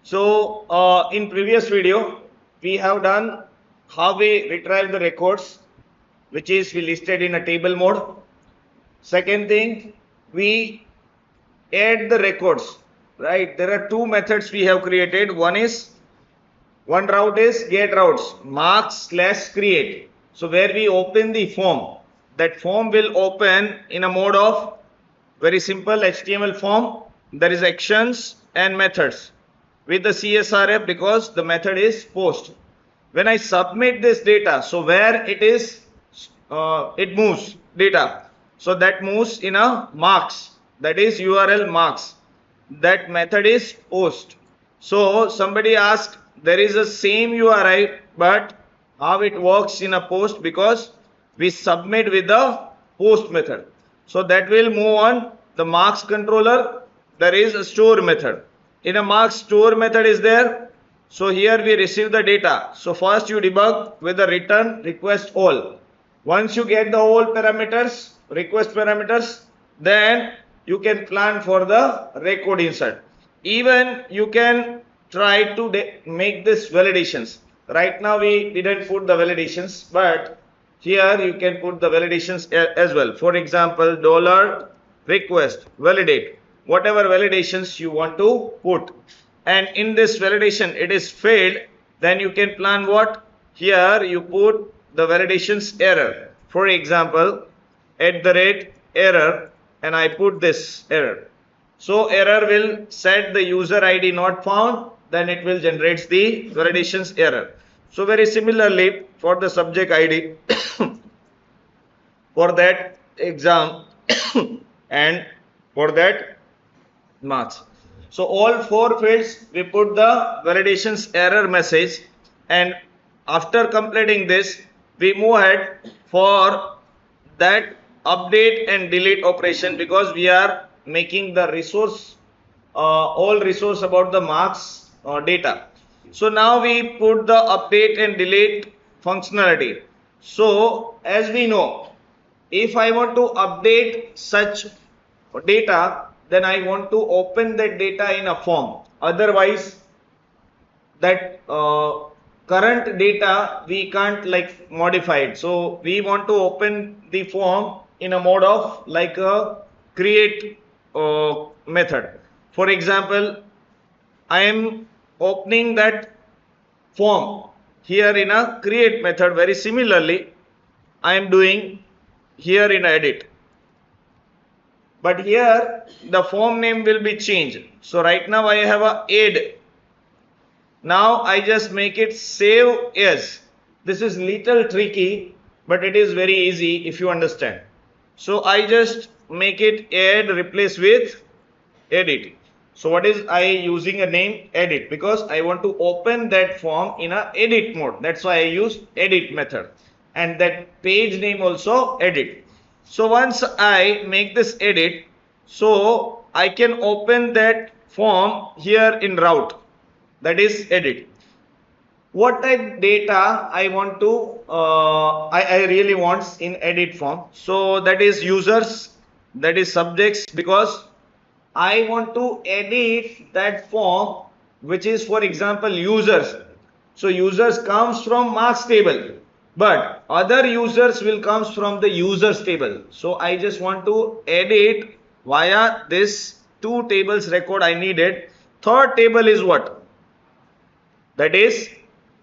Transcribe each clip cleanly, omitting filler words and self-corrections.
So in previous video, we have done how we retrieve the records, which is we listed in a table mode. Second thing, we add the records, right? There are two methods we have created. One route is get routes, marks/create. So where we open the form, that form will open in a mode of very simple HTML form. There is actions and methods with the CSRF because the method is post. When I submit this data, so where it is, it moves data. So that moves in a marks, that is URL marks. That method is post. So somebody asked, there is a same URI, but how it works in a post, because we submit with the post method. So that will move on the marks controller. There is a store method. In a marks store method is there. So here we receive the data. So first you debug with the return request all. Once you get the all parameters, request parameters, then you can plan for the record insert. Even you can try to make this validations. Right now we didn't put the validations, but here you can put the validations as well. For example, $request validate, whatever validations you want to put. And in this validation it is failed, then you can plan what? Here you put the validations error. For example, @error, and I put this error. So error will set the user ID not found, then it will generate the validations error. So very similarly for the subject ID for that exam and for that marks. So all four fields we put the validations error message, and after completing this we move ahead for that update and delete operation, because we are making the resource all resource about the marks data. So now we put the update and delete functionality. So as we know, if I want to update such data, then I want to open that data in a form. Otherwise that current data we can't like modify it. So we want to open the form in a mode of like a create method. For example, I am opening that form here in a create method. Very similarly I am doing here in edit, but here the form name will be changed. So right now I have a add. Now I just make it save as. This is little tricky, but it is very easy if you understand. So I just make it add replace with edit. So what is I using a name edit, because I want to open that form in a edit mode. That's why I use edit method, and that page name also edit. So once I make this edit, so I can open that form here in route, that is edit. What type data I want to I really want in edit form. So that is users, that is subjects, because I want to edit that form which is, for example, users. So users comes from marks table, but other users will comes from the users table. So I just want to edit via this two tables record I needed. Third table is what? That is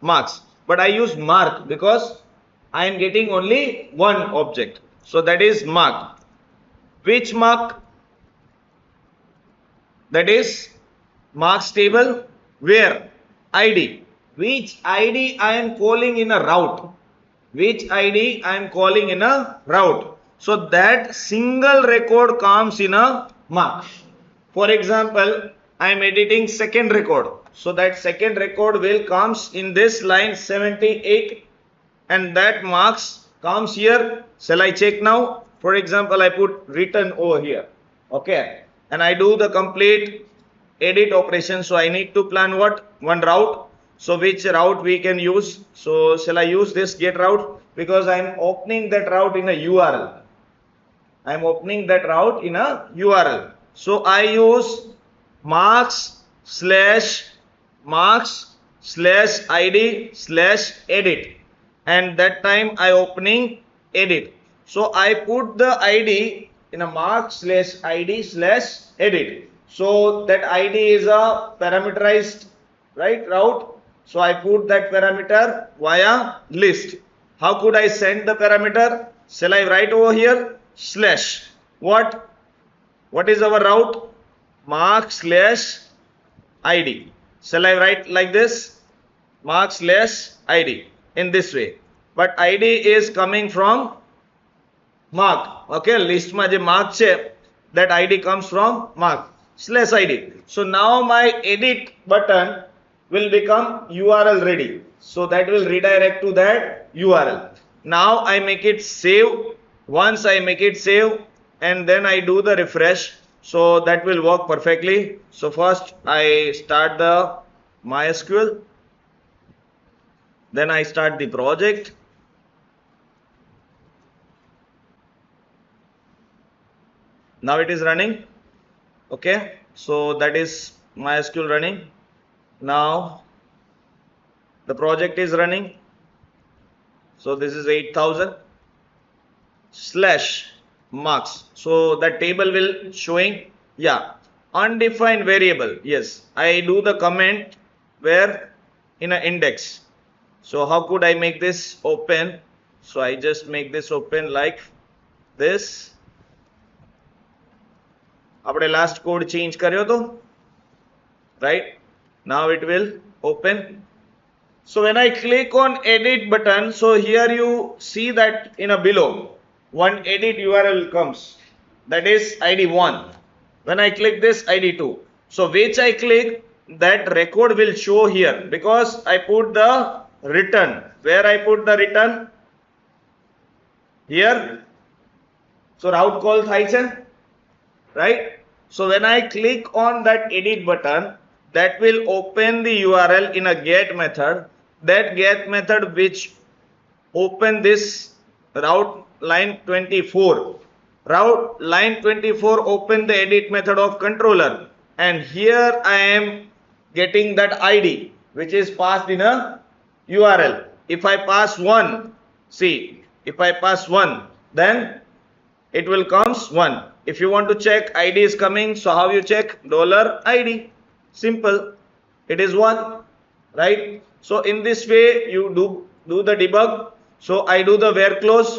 marks, but I use mark because I am getting only one object. So that is mark. Which mark? That is marks table. Where? ID. Which ID I am calling in a route? Which ID I am calling in a route? So that single record comes in a mark. For example, I am editing second record. So that second record will comes in this line 78, and that marks comes here. Shall I check now? For example, I put written over here. Okay. And I do the complete edit operation. So I need to plan what? One route. So which route we can use? So shall I use this get route? Because I am opening that route in a URL. I am opening that route in a URL. So I use marks/get marks slash id slash edit, and that time I opening edit. So I put the id in a marks slash id slash edit. So that id is a parameterized, right, route. So I put that parameter via list. How could I send the parameter? Shall I write over here slash what is our route? Mark slash id. Shall I write like this? Mark slash id in this way. But id is coming from mark. Okay, list માં જે mark છે, that id comes from mark slash id. So now my edit button will become URL ready. So that will redirect to that URL. Now I make it save. Once I make it save and then I do the refresh, so that will work perfectly. So first I start the MySQL, then I start the project. Now it is running. Okay, so that is MySQL running. Now the project is running. So this is 8000 slash marks. So that table will showing, yeah, undefined variable. Yes, I do the comment where in an index. So how could I make this open? So I just make this open like this. આપણે last code change કર્યો તો, right? Now it will open. So when I click on edit button, so here you see that in a below one edit URL comes, that is id1. When I click this, id2. So which I click, that record will show here because I put the return. Where I put the return? Here. So route call થાય છે, right? So when I click on that edit button, that will open the URL in a get method. That get method which open this route line 24. Route line 24 open the edit method of controller, and here I am getting that ID which is passed in a URL. If I pass 1, see, if I pass 1, then it will comes 1. If you want to check ID is coming, so how you check? $ID. Simple. It is 1, right? So in this way you do the debug. So I do the where clause.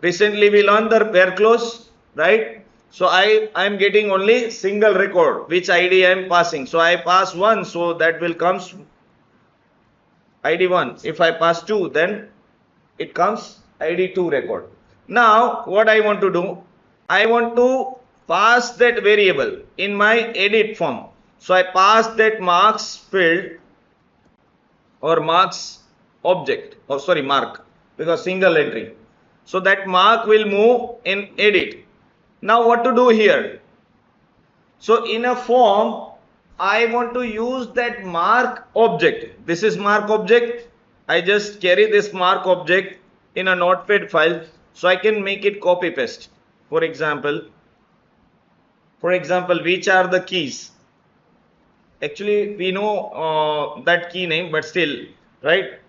Recently we learned the where clause, right? So I am getting only single record which ID I am passing. So I pass 1, so that will comes ID1. If I pass 2, then it comes ID2 record. Now what I want to do, I want to pass that variable in my edit form. So I pass that marks field or marks object, or sorry, mark, because single entry. So that mark will move in edit. Now what to do here? So in a form, I want to use that mark object. This is mark object. I just carry this mark object in a notepad file, so I can make it copy paste. For example, which are the keys? Actually we know that key name, but still, right?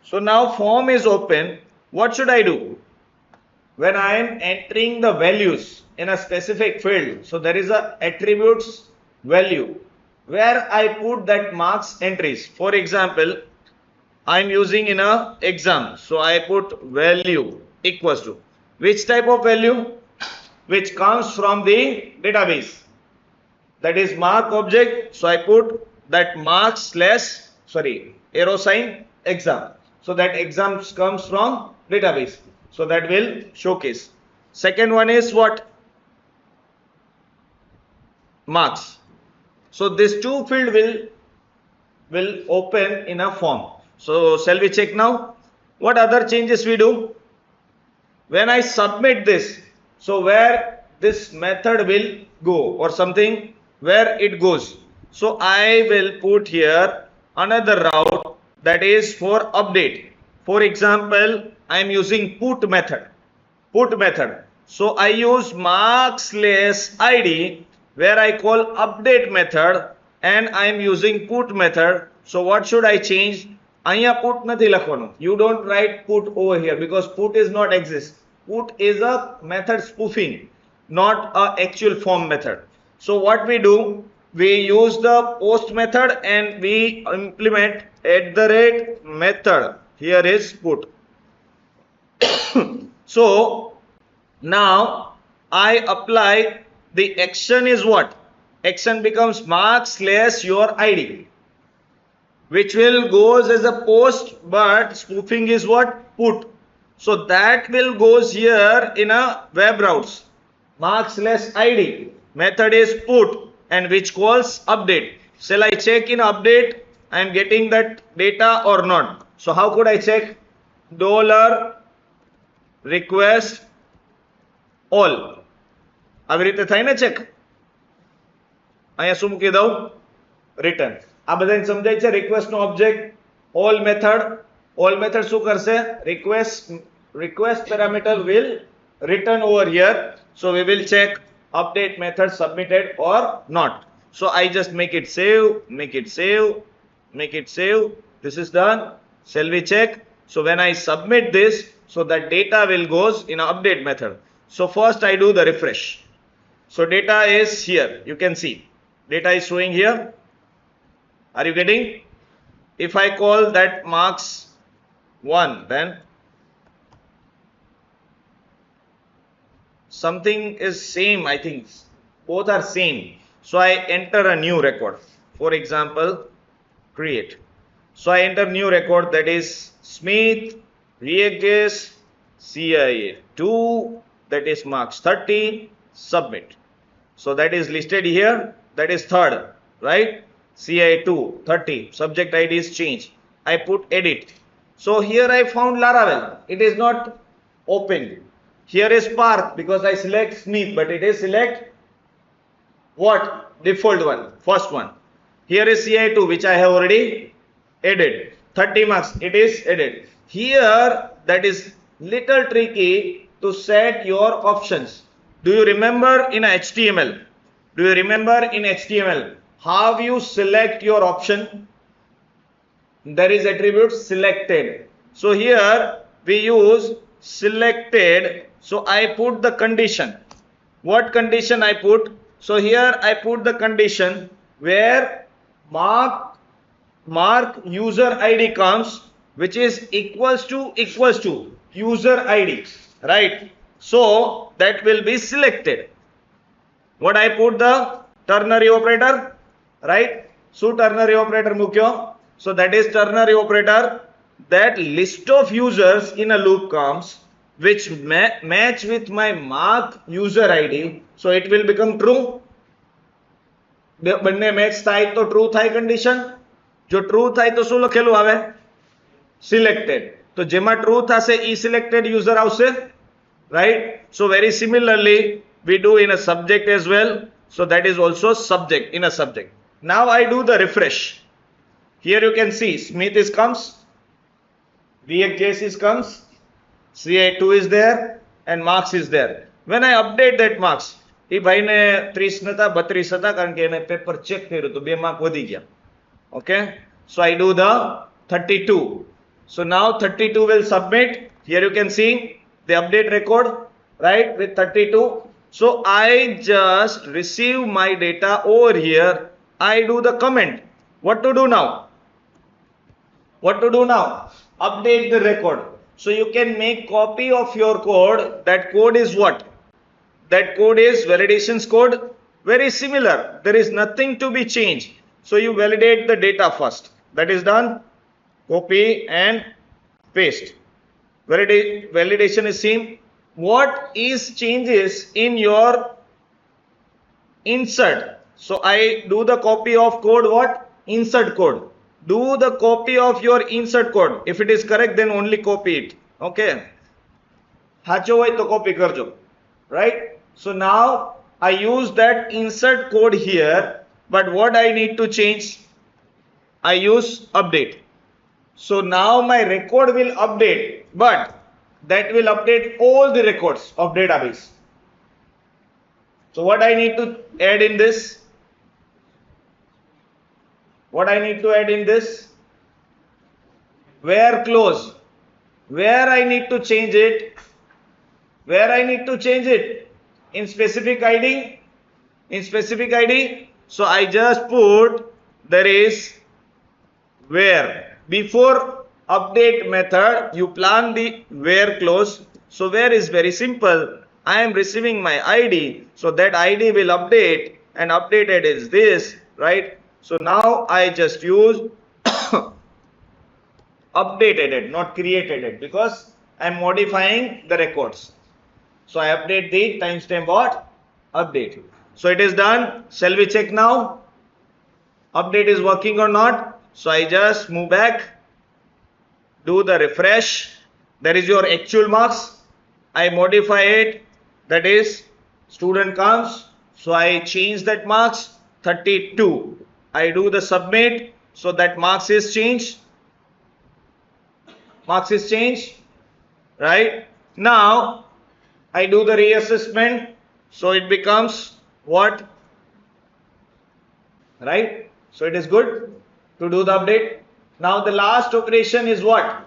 So now form is open. What should I do? When I am entering the values in a specific field, so there is a attributes value where I put that marks entries. For example, I am using in a exam, so I put value equals to which type of value? Which comes from the database, that is mark object. So I put that marks slash, sorry, arrow sign exam. So that exams comes from database. So that will showcase. Second one is what? Marks. So this two field will open in a form. So shall we check now? What other changes we do? When I submit this, so where this method will go or something, where it goes. So I will put here another route that is for update. For example, I am using put method. So I use mark slash id where I call update method, and I am using put method. So what should I change? અહીંયા put નથી લખવાનું. You don't write put over here because put is not exist. Put is a method spoofing, not a actual form method. So what we do, we use the post method and we implement @method. Here is put. So now I apply the action is what? Action becomes mark/your id, which will goes as a post, but spoofing is what? Put. So that will goes here in a web routes. Mark/id. Method is put and which calls update. Shall I check in update I am getting that data or not? So how could I check? $request all. આવી રીતે થાય ને check. અહીંયા શું મૂકી દઉં? Return. આ બધાને સમજાય છે? રિક્વેસ્ટ નો ઓબ્જેક્ટ all method શું કરશે? request parameter will return over here. So we will check update method submitted or not. So I just make it save. This is done. Shall we check? So when I submit this, so that data will goes in update method. So first I do the refresh. So data is here. You can see data is showing here. Are you getting? If I call that marks 1, then something is same. I think both are same. So I enter a new record. For example, create. So I enter new record, that is Smith React CIA2, that is marks 30, submit. So that is listed here, that is third, right? CIA2 30, subject ID is changed. I put edit. So here I found Laravel, it is not open. Here is Park because I select Smith, but it is select what? Default one, first one. Here is CIA2 which I have already added. 30 marks, it is added. Here that is little tricky to set your options. Do you remember in HTML? How you select your option? There is attribute selected. So here we use selected. So I put the condition. What condition I put? So here I put the condition where mark user ID comes, which is equals to user ID, right? So that will be selected. What I put? The ternary operator, right? So ternary operator mukyo. So that is ternary operator, that list of users in a loop comes which match with my mark user ID. So it will become true. બંને match થાય તો true થાય condition. જો true થાય તો શું લખેલું આવે? Selected. તો જેમાં ટ્રુ થશે e selected user આવશે, right? So very similarly we do in a subject as well. So that is also subject, in a subject. Now I do the refresh. Here you can see Smith is comes, React comes, CI2 is there and marks is there. When I update that marks, એ ભાઈને 30 નતા 32 હતા કારણ કે એને paper check કર્યું તો 2 mark વધી ગયા. Okay, so I do the 32. So now 32 will submit. Here you can see the update record, right, with 32. So I just receive my data over here. I do the comment. What to do now? Update the record. So you can make copy of your code. That code is what? That code is validations code. Very similar. There is nothing to be changed. So you validate the data first. That is done. Copy and paste. Validation is same. What is changes in your insert? So I do the copy of code. What? Insert code. Do the copy of your insert code. If it is correct, then only copy it. Okay. Hacho hoy to copy karjo. Right? So now I use that insert code here, but what I need to change? I use update. So now my record will update, but that will update all the records of database. So what I need to add in this? What I need to add in this? Where close. Where I need to change it? Where I need to change it? In specific ID? In specific ID? So I just put there is where. Before update method, you plan the where clause. So where is very simple. I am receiving my ID. So that ID will update, and updated is this, right? So now I just use updated it, not created it, because I am modifying the records. So I update the timestamp what? Update. So it is done. Shall we check now? Update is working or not? So I just move back, do the refresh. There is your actual marks. I modify it. That is, student comes. So I change that marks 32. I do the submit. So that marks is changed. Marks is changed. Right? Now I do the reassessment. So it becomes what? Right? So it is good to do the update. Now the last operation is what?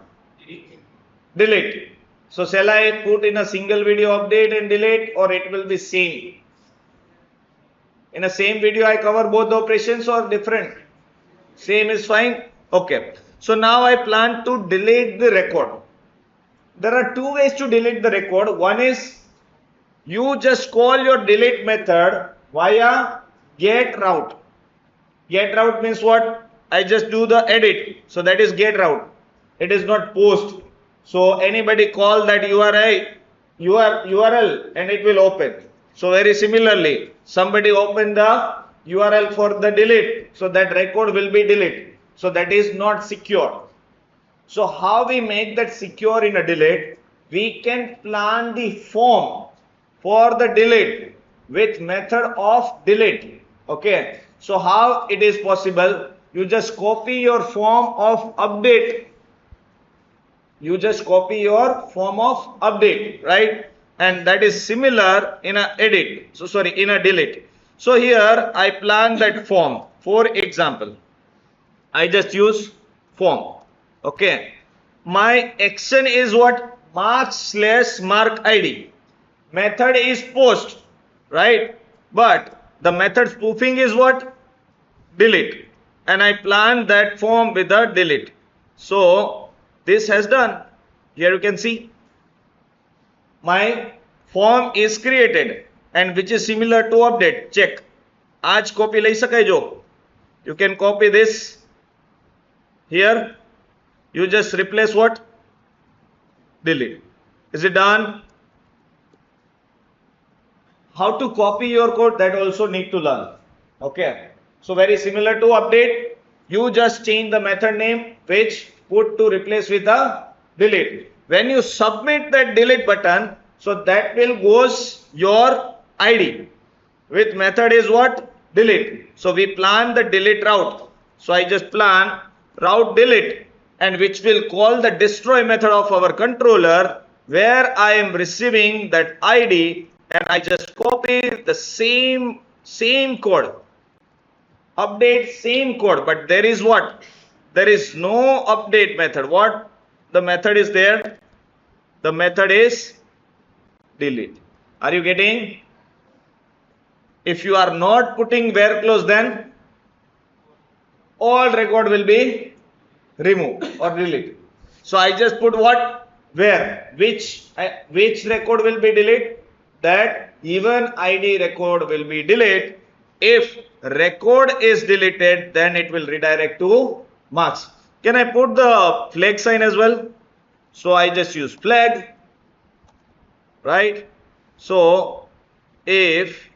Delete. So shall I put in a single video update and delete, or it will be same? In a same video I cover both the operations or different? Same is fine. Okay. So now I plan to delete the record. There are two ways to delete the record. One is you just call your delete method via get route. Get route means what? I just do the edit. So that is get route. It is not post. So anybody call that URL and it will open. So very similarly, somebody open the URL for the delete. So that record will be deleted. So that is not secure. So how we make that secure in a delete? We can plan the form for the delete with method of delete. Okay. So how it is possible? You just copy your form of update. You just copy your form of update, right? And that is similar in a edit. So sorry, in a delete. So here I plan that form. For example, I just use form. Okay. My action is what? Mark/mark ID. Method is post, right? But the method spoofing is what? Delete. And I plan that form with a delete. So this has done. Here you can see my form is created, and which is similar to update. Check. Aaj copy લઈ શકાય જો. You can copy this here. You just replace what? Delete. Is it done? How to copy your code, that also need to learn. Okay. So very similar to update. You just change the method name which put to replace with a delete. When you submit that delete button, so that will goes your ID with method is what? Delete. So we plan the delete route. So I just plan route delete, and which will call the destroy method of our controller, where I am receiving that ID, and I just copy the same code. Update same code, but there is what? There is no update method. What the method is there? The method is delete. Are you getting? If you are not putting where clause, then all record will be removed or deleted. So I just put what? Where? Which record will be deleted? That even ID record will be deleted. If record is deleted, then it will redirect to marks. Can I put the flag sign as well? So I just use flag, right? So if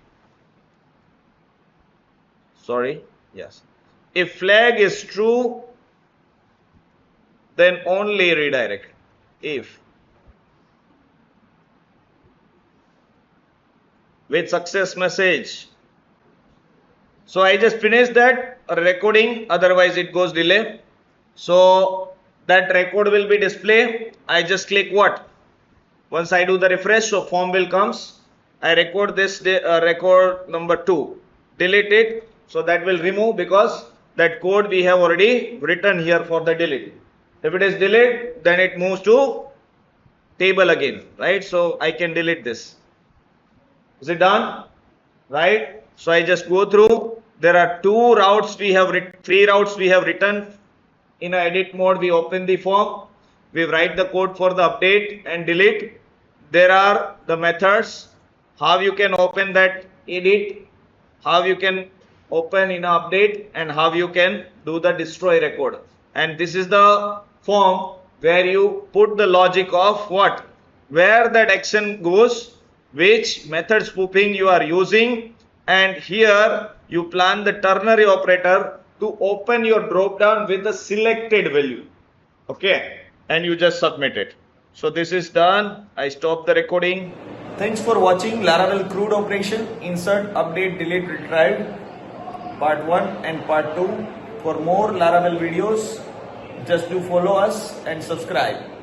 flag is true, then only redirect. If with success message. So I just finished that recording, otherwise it goes delay. So that record will be displayed. I just click what? Once I do the refresh, so form will comes. I record this record number 2. Delete it. So that will remove because that code we have already written here for the delete. If it is delete, then it moves to table again, right? So I can delete this. Is it done? Right? So I just go through. There are two routes we have, three routes we have written. In a edit mode, we open the form. We write the code for the update and delete. There are the methods, how you can open that edit, how you can open in a update, and how you can do the destroy record. And this is the form where you put the logic of what, where that action goes, which method spoofing you are using, and here you plan the ternary operator to open your drop down with the selected value. Okay, and you just submit it. So this is done. I stop the recording. Thanks for watching Laravel CRUD operation, insert, update, delete, retrieve, part 1 and part 2. For more Laravel videos, just do follow us and subscribe.